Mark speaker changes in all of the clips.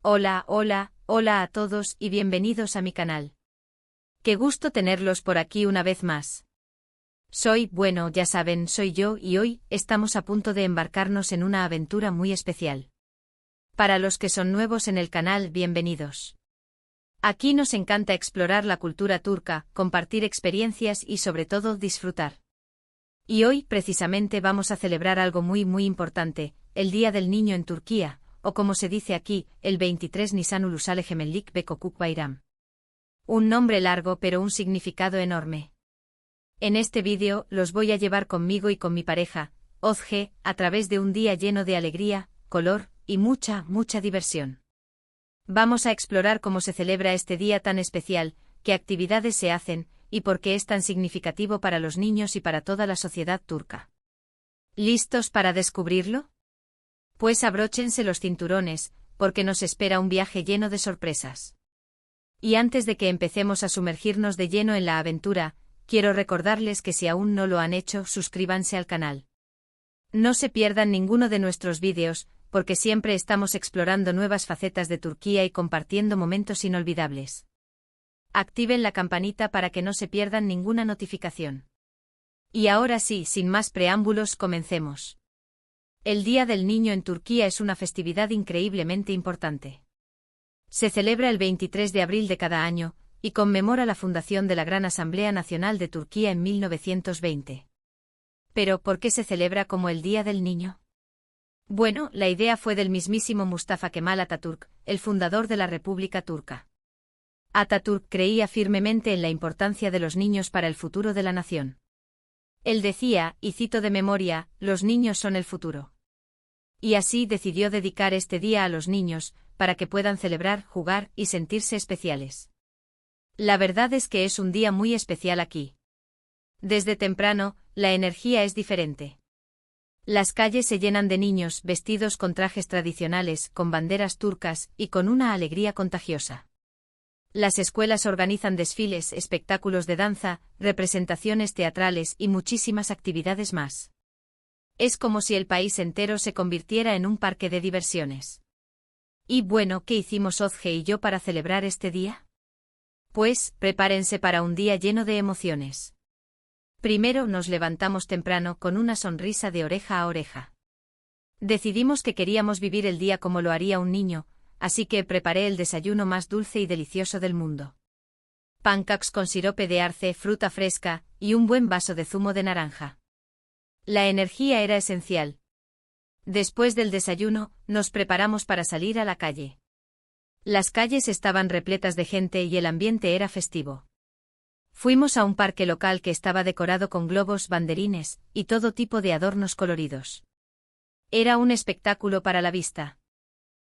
Speaker 1: Hola, hola, hola a todos y bienvenidos a mi canal. Qué gusto tenerlos por aquí una vez más. Ya saben, soy yo y hoy estamos a punto de embarcarnos en una aventura muy especial. Para los que son nuevos en el canal, bienvenidos. Aquí nos encanta explorar la cultura turca, compartir experiencias y sobre todo disfrutar. Y hoy precisamente vamos a celebrar algo muy importante, el Día del Niño en Turquía, o como se dice aquí, el 23 Nisan Ulusal Egemenlik Bekokuk Bayram. Un nombre largo pero un significado enorme. En este vídeo los voy a llevar conmigo y con mi pareja, Ozge, a través de un día lleno de alegría, color y mucha diversión. Vamos a explorar cómo se celebra este día tan especial, qué actividades se hacen, y por qué es tan significativo para los niños y para toda la sociedad turca. ¿Listos para descubrirlo? Pues abróchense los cinturones, porque nos espera un viaje lleno de sorpresas. Y antes de que empecemos a sumergirnos de lleno en la aventura, quiero recordarles que si aún no lo han hecho, suscríbanse al canal. No se pierdan ninguno de nuestros vídeos, porque siempre estamos explorando nuevas facetas de Turquía y compartiendo momentos inolvidables. Activen la campanita para que no se pierdan ninguna notificación. Y ahora sí, sin más preámbulos, comencemos. El Día del Niño en Turquía es una festividad increíblemente importante. Se celebra el 23 de abril de cada año, y conmemora la fundación de la Gran Asamblea Nacional de Turquía en 1920. Pero, ¿por qué se celebra como el Día del Niño? Bueno, la idea fue del mismísimo Mustafa Kemal Atatürk, el fundador de la República Turca. Atatürk creía firmemente en la importancia de los niños para el futuro de la nación. Él decía, y cito de memoria, los niños son el futuro. Y así decidió dedicar este día a los niños, para que puedan celebrar, jugar y sentirse especiales. La verdad es que es un día muy especial aquí. Desde temprano, la energía es diferente. Las calles se llenan de niños vestidos con trajes tradicionales, con banderas turcas y con una alegría contagiosa. Las escuelas organizan desfiles, espectáculos de danza, representaciones teatrales y muchísimas actividades más. Es como si el país entero se convirtiera en un parque de diversiones. Y bueno, ¿qué hicimos Ozge y yo para celebrar este día? Pues, prepárense para un día lleno de emociones. Primero nos levantamos temprano con una sonrisa de oreja a oreja. Decidimos que queríamos vivir el día como lo haría un niño, así que preparé el desayuno más dulce y delicioso del mundo. Pancakes con sirope de arce, fruta fresca, y un buen vaso de zumo de naranja. La energía era esencial. Después del desayuno, nos preparamos para salir a la calle. Las calles estaban repletas de gente y el ambiente era festivo. Fuimos a un parque local que estaba decorado con globos, banderines, y todo tipo de adornos coloridos. Era un espectáculo para la vista.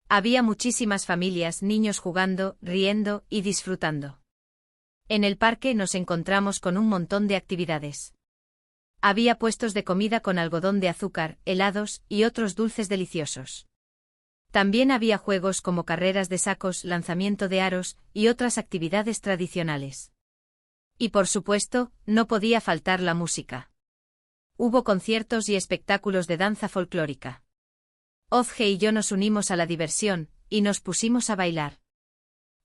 Speaker 1: Había muchísimas familias, niños jugando, riendo y disfrutando. En el parque nos encontramos con un montón de actividades. Había puestos de comida con algodón de azúcar, helados y otros dulces deliciosos. También había juegos como carreras de sacos, lanzamiento de aros y otras actividades tradicionales. Y por supuesto, no podía faltar la música. Hubo conciertos y espectáculos de danza folclórica. Ozge y yo nos unimos a la diversión, y nos pusimos a bailar.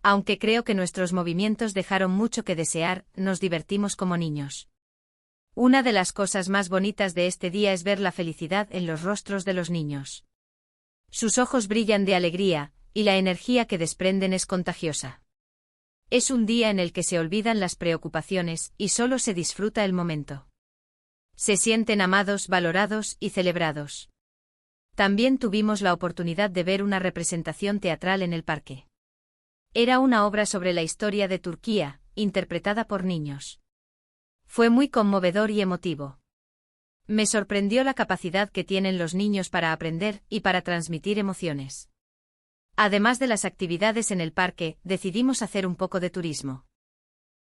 Speaker 1: Aunque creo que nuestros movimientos dejaron mucho que desear, nos divertimos como niños. Una de las cosas más bonitas de este día es ver la felicidad en los rostros de los niños. Sus ojos brillan de alegría, y la energía que desprenden es contagiosa. Es un día en el que se olvidan las preocupaciones y solo se disfruta el momento. Se sienten amados, valorados y celebrados. También tuvimos la oportunidad de ver una representación teatral en el parque. Era una obra sobre la historia de Turquía, interpretada por niños. Fue muy conmovedor y emotivo. Me sorprendió la capacidad que tienen los niños para aprender y para transmitir emociones. Además de las actividades en el parque, decidimos hacer un poco de turismo.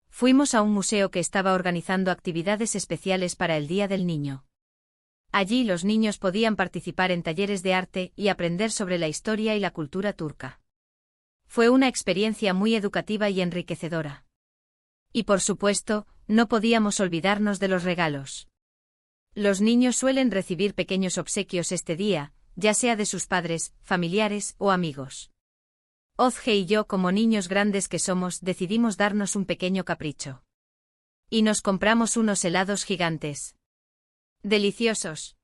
Speaker 1: Fuimos a un museo que estaba organizando actividades especiales para el Día del Niño. Allí los niños podían participar en talleres de arte y aprender sobre la historia y la cultura turca. Fue una experiencia muy educativa y enriquecedora. Y por supuesto, no podíamos olvidarnos de los regalos. Los niños suelen recibir pequeños obsequios este día, ya sea de sus padres, familiares o amigos. Ozge y yo, como niños grandes que somos, decidimos darnos un pequeño capricho. Y nos compramos unos helados gigantes. Deliciosos.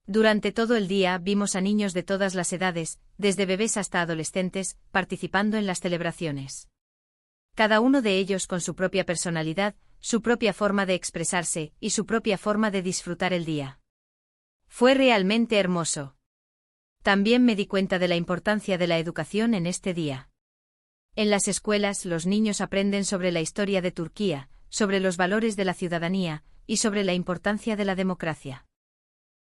Speaker 1: Durante todo el día vimos a niños de todas las edades, desde bebés hasta adolescentes, participando en las celebraciones. Cada uno de ellos con su propia personalidad, su propia forma de expresarse y su propia forma de disfrutar el día. Fue realmente hermoso. También me di cuenta de la importancia de la educación en este día. En las escuelas los niños aprenden sobre la historia de Turquía, sobre los valores de la ciudadanía y sobre la importancia de la democracia.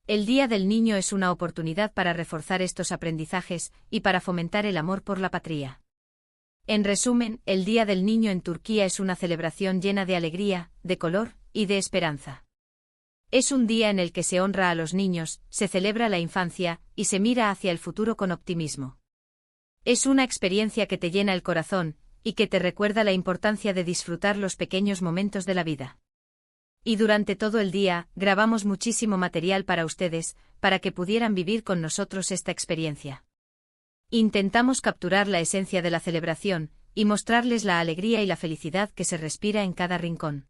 Speaker 1: El Día del Niño es una oportunidad para reforzar estos aprendizajes y para fomentar el amor por la patria. En resumen, el Día del Niño en Turquía es una celebración llena de alegría, de color y de esperanza. Es un día en el que se honra a los niños, se celebra la infancia y se mira hacia el futuro con optimismo. Es una experiencia que te llena el corazón y que te recuerda la importancia de disfrutar los pequeños momentos de la vida. Y durante todo el día, grabamos muchísimo material para ustedes, para que pudieran vivir con nosotros esta experiencia. Intentamos capturar la esencia de la celebración y mostrarles la alegría y la felicidad que se respira en cada rincón.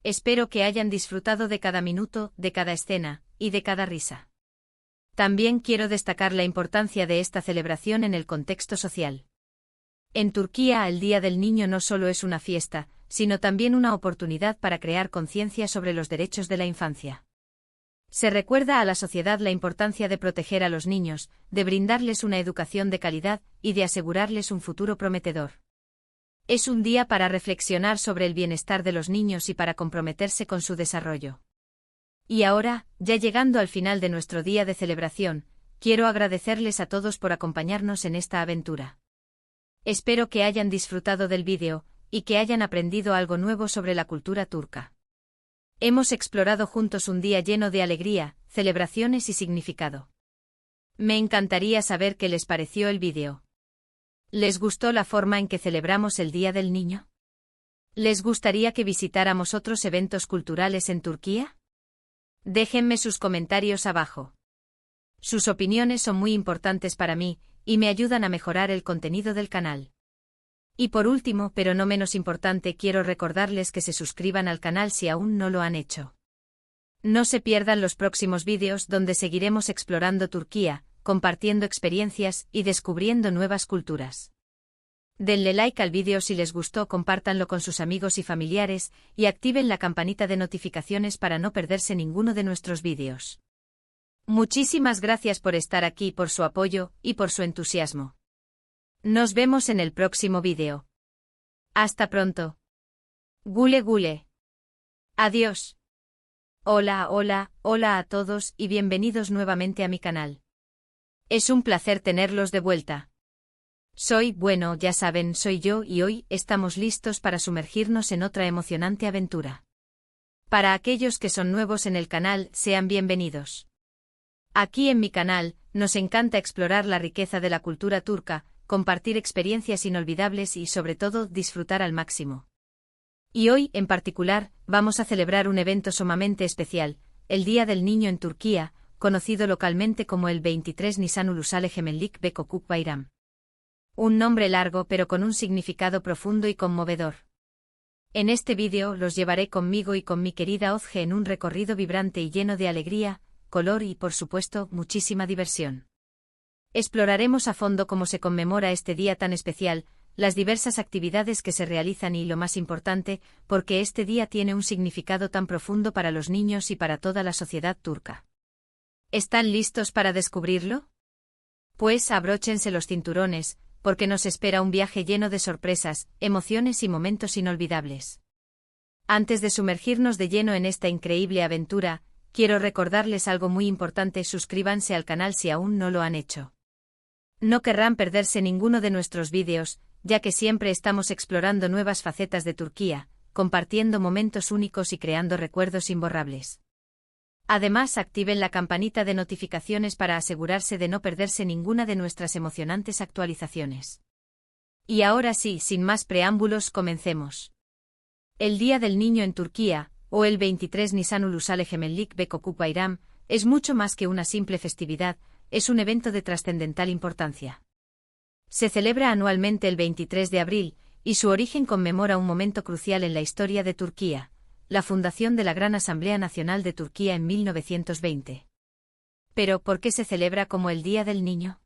Speaker 1: Espero que hayan disfrutado de cada minuto, de cada escena y de cada risa. También quiero destacar la importancia de esta celebración en el contexto social. En Turquía, el Día del Niño no solo es una fiesta, sino también una oportunidad para crear conciencia sobre los derechos de la infancia. Se recuerda a la sociedad la importancia de proteger a los niños, de brindarles una educación de calidad y de asegurarles un futuro prometedor. Es un día para reflexionar sobre el bienestar de los niños y para comprometerse con su desarrollo. Y ahora, ya llegando al final de nuestro día de celebración, quiero agradecerles a todos por acompañarnos en esta aventura. Espero que hayan disfrutado del vídeo y que hayan aprendido algo nuevo sobre la cultura turca. Hemos explorado juntos un día lleno de alegría, celebraciones y significado. Me encantaría saber qué les pareció el vídeo. ¿Les gustó la forma en que celebramos el Día del Niño? ¿Les gustaría que visitáramos otros eventos culturales en Turquía? Déjenme sus comentarios abajo. Sus opiniones son muy importantes para mí y me ayudan a mejorar el contenido del canal. Y por último, pero no menos importante, quiero recordarles que se suscriban al canal si aún no lo han hecho. No se pierdan los próximos vídeos donde seguiremos explorando Turquía, compartiendo experiencias y descubriendo nuevas culturas. Denle like al vídeo si les gustó, compártanlo con sus amigos y familiares, y activen la campanita de notificaciones para no perderse ninguno de nuestros vídeos. Muchísimas gracias por estar aquí, por su apoyo y por su entusiasmo. Nos vemos en el próximo vídeo. Hasta pronto. Gule gule. Adiós. Hola, hola, hola a todos y bienvenidos nuevamente a mi canal. Es un placer tenerlos de vuelta. Bueno, ya saben, soy yo y hoy estamos listos para sumergirnos en otra emocionante aventura. Para aquellos que son nuevos en el canal, sean bienvenidos. Aquí en mi canal, nos encanta explorar la riqueza de la cultura turca, compartir experiencias inolvidables y sobre todo disfrutar al máximo. Y hoy, en particular, vamos a celebrar un evento sumamente especial, el Día del Niño en Turquía, conocido localmente como el 23 Nisan Ulusal Egemenlik Bekokuk Bayram. Un nombre largo pero con un significado profundo y conmovedor. En este vídeo los llevaré conmigo y con mi querida Ozge en un recorrido vibrante y lleno de alegría, color y, por supuesto, muchísima diversión. Exploraremos a fondo cómo se conmemora este día tan especial, las diversas actividades que se realizan y, lo más importante, por qué este día tiene un significado tan profundo para los niños y para toda la sociedad turca. ¿Están listos para descubrirlo? Pues abróchense los cinturones, porque nos espera un viaje lleno de sorpresas, emociones y momentos inolvidables. Antes de sumergirnos de lleno en esta increíble aventura, quiero recordarles algo muy importante: suscríbanse al canal si aún no lo han hecho. No querrán perderse ninguno de nuestros vídeos, ya que siempre estamos explorando nuevas facetas de Turquía, compartiendo momentos únicos y creando recuerdos imborrables. Además, activen la campanita de notificaciones para asegurarse de no perderse ninguna de nuestras emocionantes actualizaciones. Y ahora sí, sin más preámbulos, comencemos. El Día del Niño en Turquía, o el 23 Nisan Ulusal Egemenlik Bekokuk Bayram, es mucho más que una simple festividad, es un evento de trascendental importancia. Se celebra anualmente el 23 de abril, y su origen conmemora un momento crucial en la historia de Turquía, la fundación de la Gran Asamblea Nacional de Turquía en 1920. Pero, ¿por qué se celebra como el Día del Niño?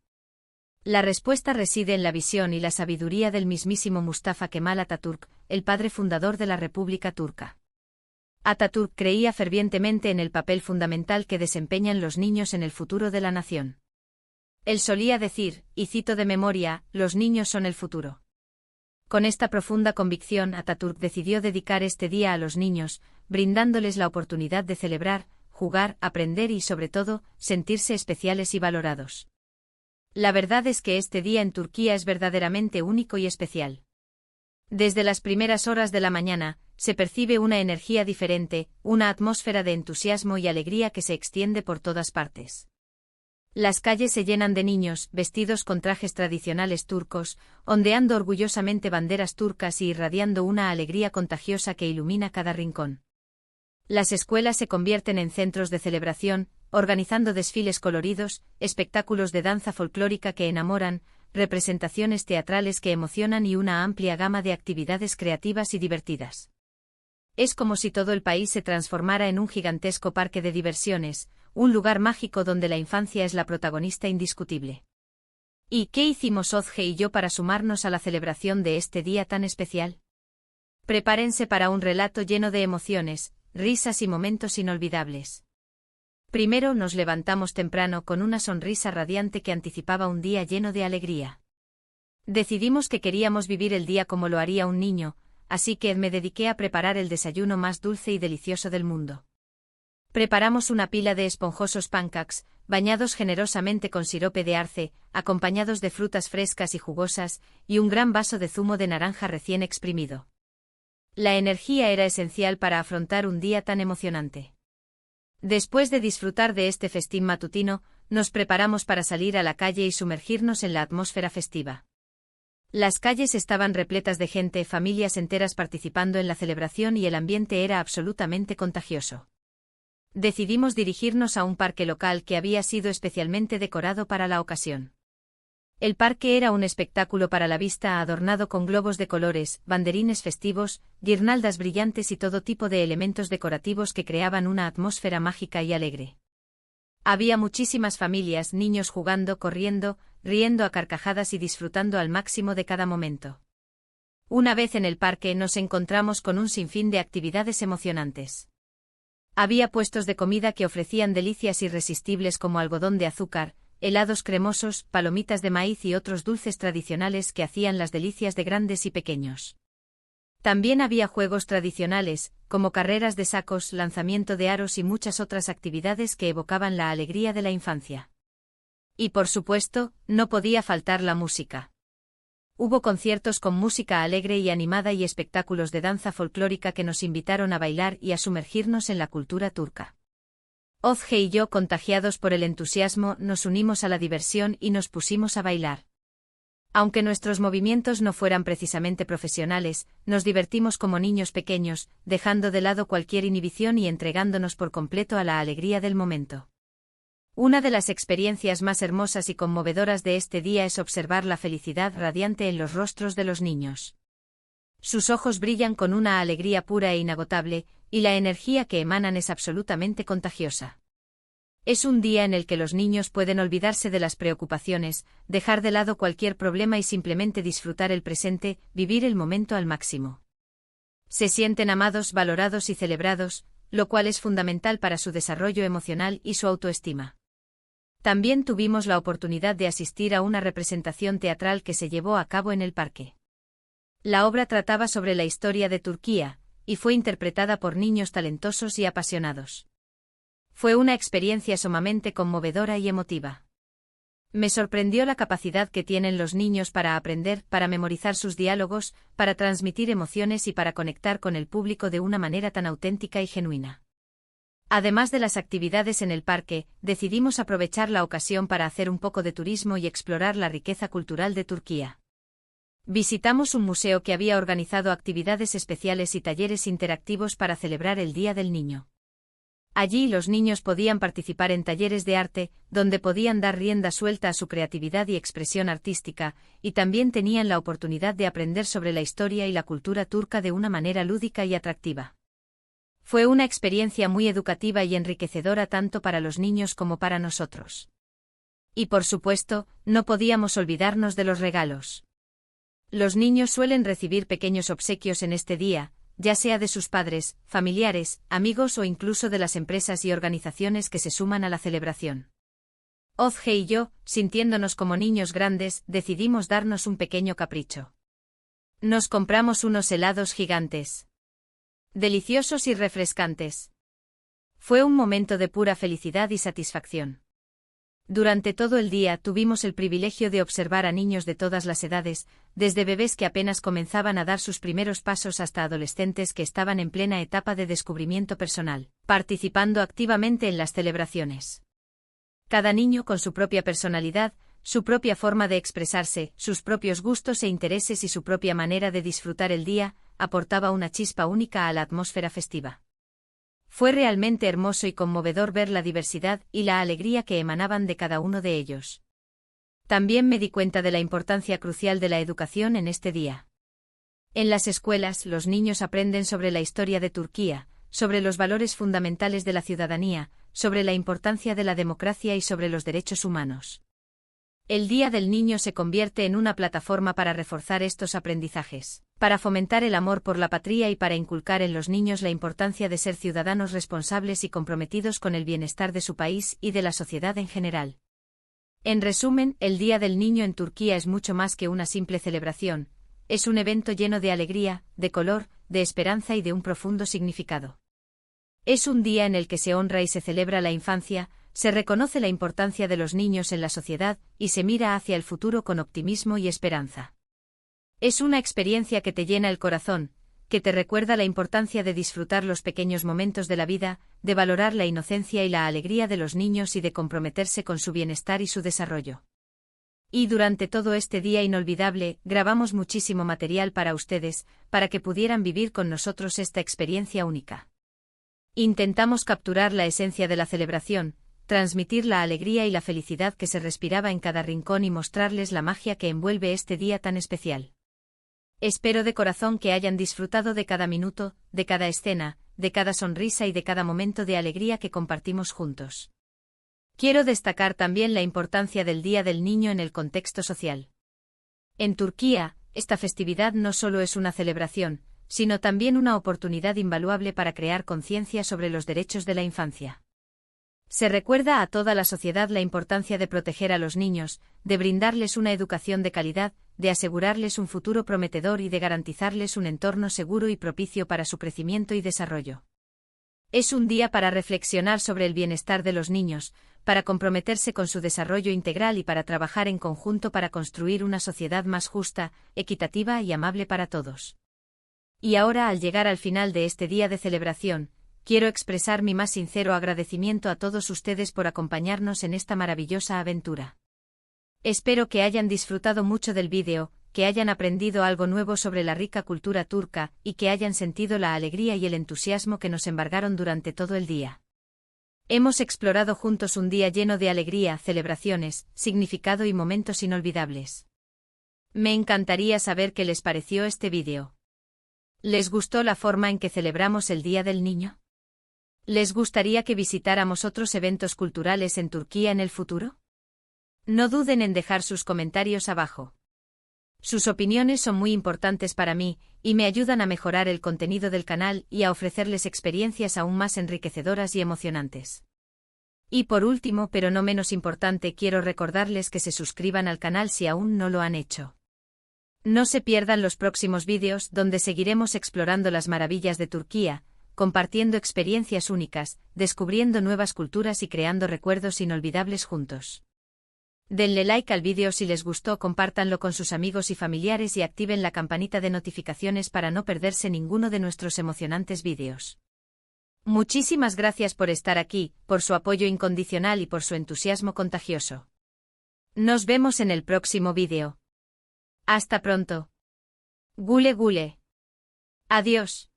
Speaker 1: La respuesta reside en la visión y la sabiduría del mismísimo Mustafa Kemal Atatürk, el padre fundador de la República Turca. Atatürk creía fervientemente en el papel fundamental que desempeñan los niños en el futuro de la nación. Él solía decir, y cito de memoria, los niños son el futuro. Con esta profunda convicción, Atatürk decidió dedicar este día a los niños, brindándoles la oportunidad de celebrar, jugar, aprender y, sobre todo, sentirse especiales y valorados. La verdad es que este día en Turquía es verdaderamente único y especial. Desde las primeras horas de la mañana, se percibe una energía diferente, una atmósfera de entusiasmo y alegría que se extiende por todas partes. Las calles se llenan de niños, vestidos con trajes tradicionales turcos, ondeando orgullosamente banderas turcas y irradiando una alegría contagiosa que ilumina cada rincón. Las escuelas se convierten en centros de celebración, organizando desfiles coloridos, espectáculos de danza folclórica que enamoran, representaciones teatrales que emocionan y una amplia gama de actividades creativas y divertidas. Es como si todo el país se transformara en un gigantesco parque de diversiones, un lugar mágico donde la infancia es la protagonista indiscutible. ¿Y qué hicimos Ozge y yo para sumarnos a la celebración de este día tan especial? Prepárense para un relato lleno de emociones, risas y momentos inolvidables. Primero nos levantamos temprano con una sonrisa radiante que anticipaba un día lleno de alegría. Decidimos que queríamos vivir el día como lo haría un niño, así que me dediqué a preparar el desayuno más dulce y delicioso del mundo. Preparamos una pila de esponjosos pancakes, bañados generosamente con sirope de arce, acompañados de frutas frescas y jugosas, y un gran vaso de zumo de naranja recién exprimido. La energía era esencial para afrontar un día tan emocionante. Después de disfrutar de este festín matutino, nos preparamos para salir a la calle y sumergirnos en la atmósfera festiva. Las calles estaban repletas de gente, familias enteras participando en la celebración y el ambiente era absolutamente contagioso. Decidimos dirigirnos a un parque local que había sido especialmente decorado para la ocasión. El parque era un espectáculo para la vista adornado con globos de colores, banderines festivos, guirnaldas brillantes y todo tipo de elementos decorativos que creaban una atmósfera mágica y alegre. Había muchísimas familias, niños jugando, corriendo, riendo a carcajadas y disfrutando al máximo de cada momento. Una vez en el parque nos encontramos con un sinfín de actividades emocionantes. Había puestos de comida que ofrecían delicias irresistibles como algodón de azúcar, helados cremosos, palomitas de maíz y otros dulces tradicionales que hacían las delicias de grandes y pequeños. También había juegos tradicionales, como carreras de sacos, lanzamiento de aros y muchas otras actividades que evocaban la alegría de la infancia. Y por supuesto, no podía faltar la música. Hubo conciertos con música alegre y animada y espectáculos de danza folclórica que nos invitaron a bailar y a sumergirnos en la cultura turca. Ozge y yo, contagiados por el entusiasmo, nos unimos a la diversión y nos pusimos a bailar. Aunque nuestros movimientos no fueran precisamente profesionales, nos divertimos como niños pequeños, dejando de lado cualquier inhibición y entregándonos por completo a la alegría del momento. Una de las experiencias más hermosas y conmovedoras de este día es observar la felicidad radiante en los rostros de los niños. Sus ojos brillan con una alegría pura e inagotable, y la energía que emanan es absolutamente contagiosa. Es un día en el que los niños pueden olvidarse de las preocupaciones, dejar de lado cualquier problema y simplemente disfrutar el presente, vivir el momento al máximo. Se sienten amados, valorados y celebrados, lo cual es fundamental para su desarrollo emocional y su autoestima. También tuvimos la oportunidad de asistir a una representación teatral que se llevó a cabo en el parque. La obra trataba sobre la historia de Turquía, y fue interpretada por niños talentosos y apasionados. Fue una experiencia sumamente conmovedora y emotiva. Me sorprendió la capacidad que tienen los niños para aprender, para memorizar sus diálogos, para transmitir emociones y para conectar con el público de una manera tan auténtica y genuina. Además de las actividades en el parque, decidimos aprovechar la ocasión para hacer un poco de turismo y explorar la riqueza cultural de Turquía. Visitamos un museo que había organizado actividades especiales y talleres interactivos para celebrar el Día del Niño. Allí los niños podían participar en talleres de arte, donde podían dar rienda suelta a su creatividad y expresión artística, y también tenían la oportunidad de aprender sobre la historia y la cultura turca de una manera lúdica y atractiva. Fue una experiencia muy educativa y enriquecedora tanto para los niños como para nosotros. Y por supuesto, no podíamos olvidarnos de los regalos. Los niños suelen recibir pequeños obsequios en este día, ya sea de sus padres, familiares, amigos o incluso de las empresas y organizaciones que se suman a la celebración. Ozge y yo, sintiéndonos como niños grandes, decidimos darnos un pequeño capricho. Nos compramos unos helados gigantes. Deliciosos y refrescantes. Fue un momento de pura felicidad y satisfacción. Durante todo el día tuvimos el privilegio de observar a niños de todas las edades, desde bebés que apenas comenzaban a dar sus primeros pasos hasta adolescentes que estaban en plena etapa de descubrimiento personal, participando activamente en las celebraciones. Cada niño con su propia personalidad, su propia forma de expresarse, sus propios gustos e intereses y su propia manera de disfrutar el día, aportaba una chispa única a la atmósfera festiva. Fue realmente hermoso y conmovedor ver la diversidad y la alegría que emanaban de cada uno de ellos. También me di cuenta de la importancia crucial de la educación en este día. En las escuelas, los niños aprenden sobre la historia de Turquía, sobre los valores fundamentales de la ciudadanía, sobre la importancia de la democracia y sobre los derechos humanos. El Día del Niño se convierte en una plataforma para reforzar estos aprendizajes, para fomentar el amor por la patria y para inculcar en los niños la importancia de ser ciudadanos responsables y comprometidos con el bienestar de su país y de la sociedad en general. En resumen, el Día del Niño en Turquía es mucho más que una simple celebración, es un evento lleno de alegría, de color, de esperanza y de un profundo significado. Es un día en el que se honra y se celebra la infancia, se reconoce la importancia de los niños en la sociedad y se mira hacia el futuro con optimismo y esperanza. Es una experiencia que te llena el corazón, que te recuerda la importancia de disfrutar los pequeños momentos de la vida, de valorar la inocencia y la alegría de los niños y de comprometerse con su bienestar y su desarrollo. Y durante todo este día inolvidable, grabamos muchísimo material para ustedes, para que pudieran vivir con nosotros esta experiencia única. Intentamos capturar la esencia de la celebración, transmitir la alegría y la felicidad que se respiraba en cada rincón y mostrarles la magia que envuelve este día tan especial. Espero de corazón que hayan disfrutado de cada minuto, de cada escena, de cada sonrisa y de cada momento de alegría que compartimos juntos. Quiero destacar también la importancia del Día del Niño en el contexto social. En Turquía, esta festividad no solo es una celebración, sino también una oportunidad invaluable para crear conciencia sobre los derechos de la infancia. Se recuerda a toda la sociedad la importancia de proteger a los niños, de brindarles una educación de calidad, de asegurarles un futuro prometedor y de garantizarles un entorno seguro y propicio para su crecimiento y desarrollo. Es un día para reflexionar sobre el bienestar de los niños, para comprometerse con su desarrollo integral y para trabajar en conjunto para construir una sociedad más justa, equitativa y amable para todos. Y ahora, al llegar al final de este día de celebración, quiero expresar mi más sincero agradecimiento a todos ustedes por acompañarnos en esta maravillosa aventura. Espero que hayan disfrutado mucho del vídeo, que hayan aprendido algo nuevo sobre la rica cultura turca y que hayan sentido la alegría y el entusiasmo que nos embargaron durante todo el día. Hemos explorado juntos un día lleno de alegría, celebraciones, significado y momentos inolvidables. Me encantaría saber qué les pareció este vídeo. ¿Les gustó la forma en que celebramos el Día del Niño? ¿Les gustaría que visitáramos otros eventos culturales en Turquía en el futuro? No duden en dejar sus comentarios abajo. Sus opiniones son muy importantes para mí, y me ayudan a mejorar el contenido del canal y a ofrecerles experiencias aún más enriquecedoras y emocionantes. Y por último, pero no menos importante, quiero recordarles que se suscriban al canal si aún no lo han hecho. No se pierdan los próximos vídeos donde seguiremos explorando las maravillas de Turquía, compartiendo experiencias únicas, descubriendo nuevas culturas y creando recuerdos inolvidables juntos. Denle like al vídeo si les gustó, compártanlo con sus amigos y familiares y activen la campanita de notificaciones para no perderse ninguno de nuestros emocionantes vídeos. Muchísimas gracias por estar aquí, por su apoyo incondicional y por su entusiasmo contagioso. Nos vemos en el próximo vídeo. Hasta pronto. Gule gule. Adiós.